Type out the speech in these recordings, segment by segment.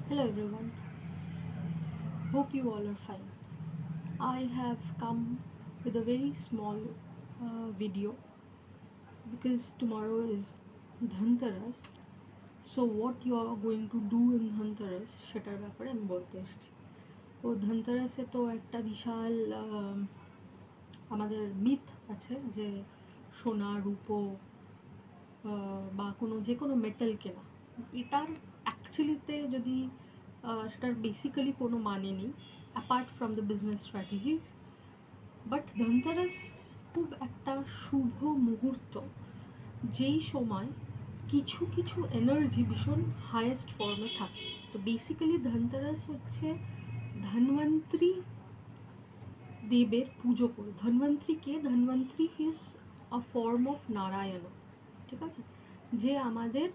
Hello everyone, hope you all are fine. I have come with a very small video because tomorrow is Dhanteras. So what you are going to do in Dhanteras সেটার ব্যাপারে আমি বলতে এসেছি। তো ধনতেরাসে তো একটা বিশাল আমাদের myth আছে যে সোনা রূপো বা যে কোনো মেটাল কেনা, এটার অ্যাকচুয়ালিতে যদি সেটার বেসিক্যালি কোনো মানে নেই apart from the business strategies. But Dhanteras খুব একটা শুভ মুহূর্ত, যেই সময় কিছু কিছু এনার্জি ভীষণ হায়েস্ট ফর্মে থাকে। তো বেসিক্যালি ধনতেরাস হচ্ছে ধন্বন্তরী দেবের পুজো করে। Dhanvantari is a form of Narayan, ঠিক আছে, যে আমাদের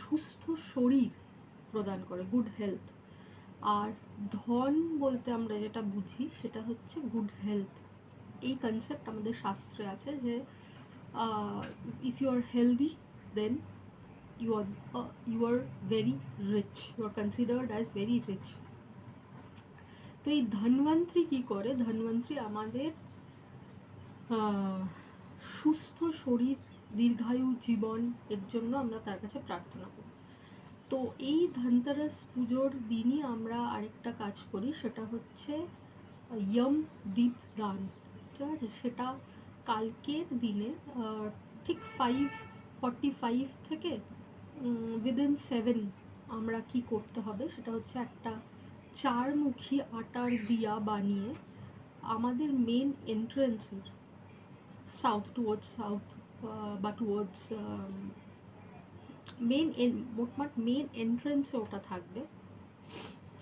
সুস্থ শরীর প্রদান করে, গুড হেলথ। আর ধন বলতে আমরা যেটা বুঝি সেটা হচ্ছে গুড হেলথ। এই কনসেপ্ট আমাদের শাস্ত্রে আছে যে if you are healthy then you are very rich, you are considered as very rich. তো এই ধন্বন্তরী কী করে? ধন্বন্তরী আমাদের সুস্থ শরীর, দীর্ঘায়ু জীবন এর জন্য আমরা তার কাছে প্রার্থনা করি। তো এই ধনতেরাস পুজোর দিনই আমরা আরেকটা কাজ করি, সেটা হচ্ছে ইয়ম দীপ দান, ঠিক আছে। সেটা কালকের দিনে ঠিক 5:45 থেকে উইদিন 7 আমরা কি করতে হবে সেটা হচ্ছে একটা চারমুখী আটার দিয়া বানিয়ে আমাদের মেন এন্ট্রেন্সের সাউথ বা টুয়ার্ডস মেন এন্ট্রেন্সে ওটা থাকবে।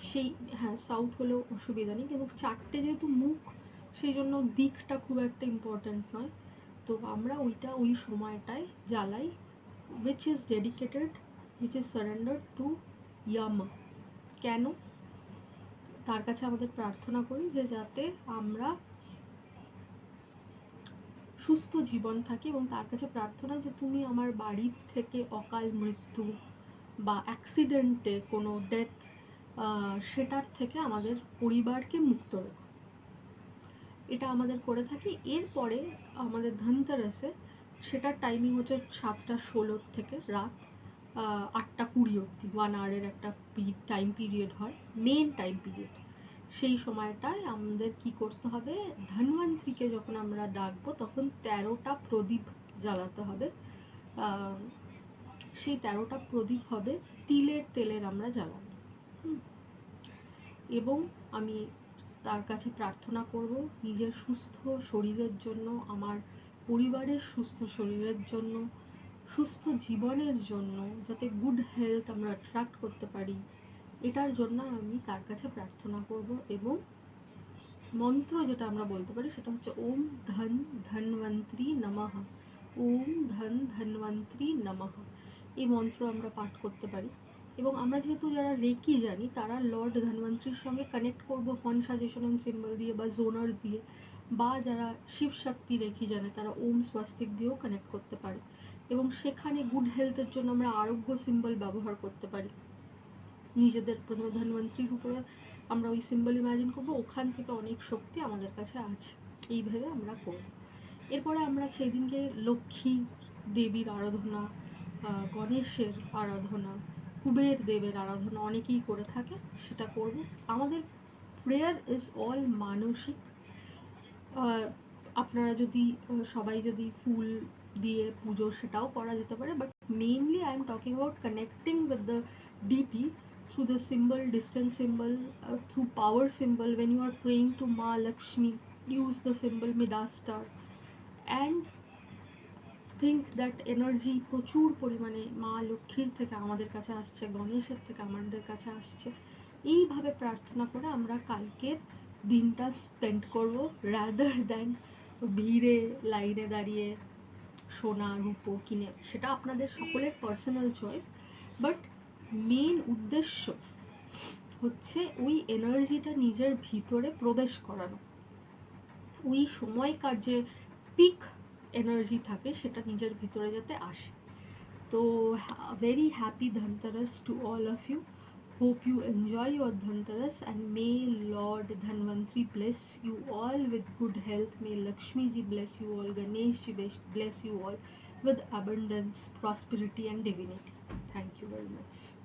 সেই হ্যাঁ, সাউথ হলেও অসুবিধা নেই, কিন্তু চারটে যেহেতু মুখ সেই জন্য দিকটা খুব একটা ইম্পর্ট্যান্ট নয়। তো আমরা ওই সময়টায় জ্বালাই, which is surrender to Yam. কেন? তার কাছে আমাদের প্রার্থনা করি যে যাতে আমরা সুস্থ জীবন থাকি, এবং তার কাছে প্রার্থনা যে তুমি আমার বাড়ির থেকে অকাল মৃত্যু বা অ্যাক্সিডেন্টে কোনো ডেথ, সেটার থেকে আমাদের পরিবারকে মুক্ত রেখো। এটা আমাদের করে থাকি। এরপরে আমাদের ধনতেরাসে সেটার টাইমিং হচ্ছে 7:16 থেকে রাত 8:20 অবধি, 1 আওয়ারের একটা টাইম পিরিয়ড হয়, মেন টাইম পিরিয়ড। সেই সময়টায় আমাদের কি করতে হবে? ধন্বন্তরীকে যখন আমরা ডাকবো তখন 13টা প্রদীপ জ্বালাতে হবে। সেই 13টা প্রদীপ হবে তেলের আমরা জ্বালাবো। এবং আমি তার কাছে প্রার্থনা করব নিজের সুস্থ শরীরের জন্য, আমার পরিবারের সুস্থ শরীরের জন্য, সুস্থ জীবনের জন্য, যাতে গুড হেলথ আমরা অ্যাট্রাক্ট করতে পারি, এটার জন্য আমি তার কাছে প্রার্থনা করব। এবং মন্ত্র যেটা আমরা বলতে পারি সেটা হচ্ছে ওম ধন্বন্তরী নমঃ, ওম ধন্বন্তরী নমঃ। এই মন্ত্র আমরা পাঠ করতে পারি। এবং আমরা যেহেতু যারা রেকি জানি তারা লর্ড ধন্বন্তরীর সঙ্গে কানেক্ট করব হর্ন সাজেশন অ্যান্ড সিম্বল দিয়ে বা জোনার দিয়ে, বা যারা শিব শক্তি রেকি জানে তারা ওম স্বস্তিক দিয়েও কানেক্ট করতে পারে। এবং সেখানে গুড হেলথের জন্য আমরা আরোগ্য সিম্বল ব্যবহার করতে পারি। নিজেদের প্রথমে ধন্বন্তরীর উপরে আমরা ওই সিম্বল ইমাজিন করবো, ওখান থেকে অনেক শক্তি আমাদের কাছে আছে, এইভাবে আমরা করব। এরপরে আমরা সেই দিনকে লক্ষ্মী দেবীর আরাধনা, গণেশের আরাধনা, কুবের দেবের আরাধনা অনেকেই করে থাকে, সেটা করব। আমাদের প্রেয়ার ইজ অল মানসিক। আপনারা যদি সবাই যদি ফুল দিয়ে পুজো সেটাও করা যেতে পারে, but mainly I am talking about connecting with the deity through the symbol, distance symbol, through power symbol. When you are praying to Ma Lakshmi, use the symbol Midas star and think that energy প্রচুর পরিমাণে মা লক্ষ্মীর থেকে আমাদের কাছে আসছে, গণেশের থেকে আমাদের কাছে আসছে। এইভাবে প্রার্থনা করে আমরা কালকের দিনটা স্পেন্ড করব, রাদার দ্যান ভিড়ে লাইনে দাঁড়িয়ে সোনা রূপো কিনে। সেটা আপনাদের সকলের পার্সোনাল চয়েস, বাট মেন উদ্দেশ্য হচ্ছে ওই এনার্জিটা নিজের ভিতরে প্রবেশ করানো। ওই সময়কার যে পিক এনার্জি থাকে সেটা নিজের ভিতরে যাতে আসে। So, very happy Dhanteras to all of you. Hope you enjoy your Dhanteras, and may Lord Dhanvantri bless you all with good health. May Lakshmi ji bless you all. Ganesh ji bless you all with abundance, prosperity, and divinity. Thank you very much.